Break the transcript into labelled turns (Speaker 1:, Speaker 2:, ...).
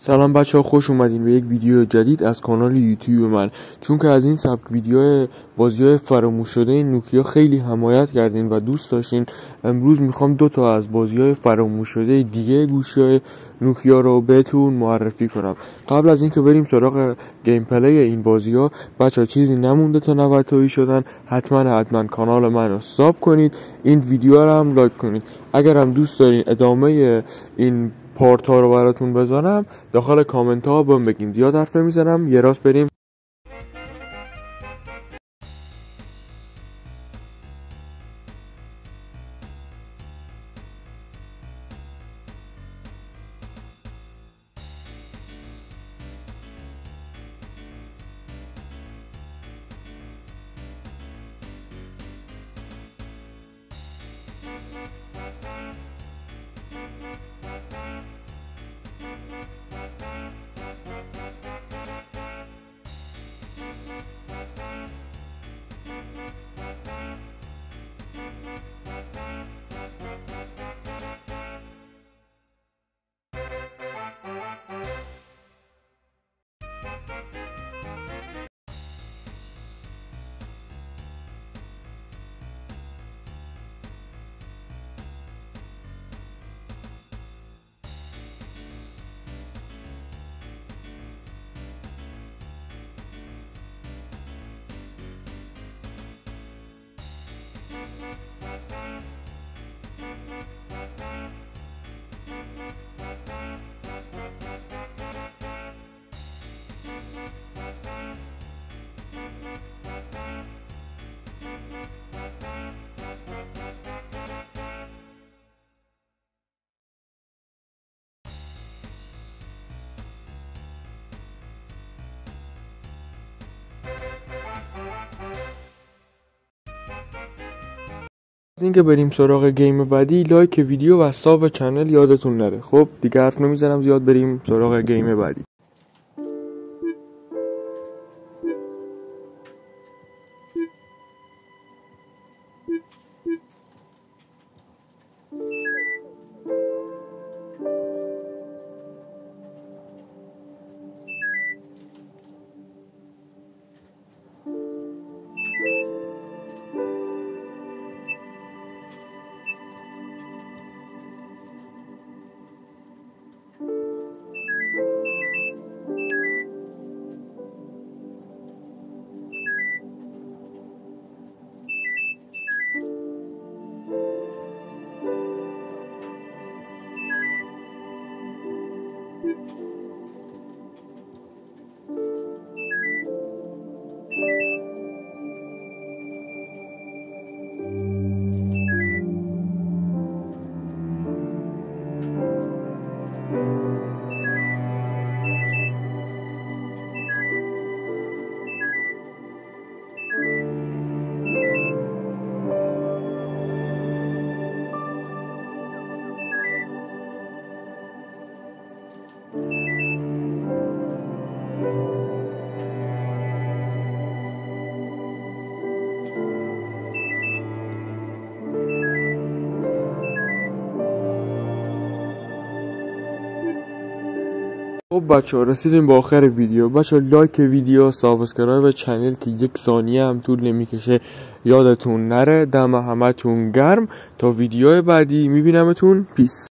Speaker 1: سلام بچه‌ها، خوش اومدین به یک ویدیو جدید از کانال یوتیوب من. چون که از این سبک ویدیو بازی‌های فراموش شده نوکیا خیلی حمایت کردین و دوست داشتین، امروز میخوام 2 تا از بازی‌های فراموش شده دیگه گوشی‌های نوکیا رو بهتون معرفی کنم. قبل از اینکه بریم سراغ گیم پلی این بازی‌ها، بچه‌ها چیزی نمونده تا 90 تایی شدن، حتما کانال منو ساب کنید، این ویدیو رو هم لایک کنید. اگر هم دوست دارین ادامه این پارت ها رو براتون بذارم، داخل کامنت ها بهم بگین. زیاد حرف نمیزنم، یه راست بریم. از اینکه بریم سراغ گیم بعدی، لایک ویدیو و ساب چنل یادتون نره. خب دیگه حرف نمیزنم زیاد، بریم سراغ گیم بعدی. خب بچه‌ها، رسیدیم به آخر ویدیو. بچه‌ها لایک ویدیو، سابسکرایب چنل که 1 ثانیه هم طول نمیکشه یادتون نره. دم همتون گرم، تا ویدیو بعدی میبینمتون. پیس.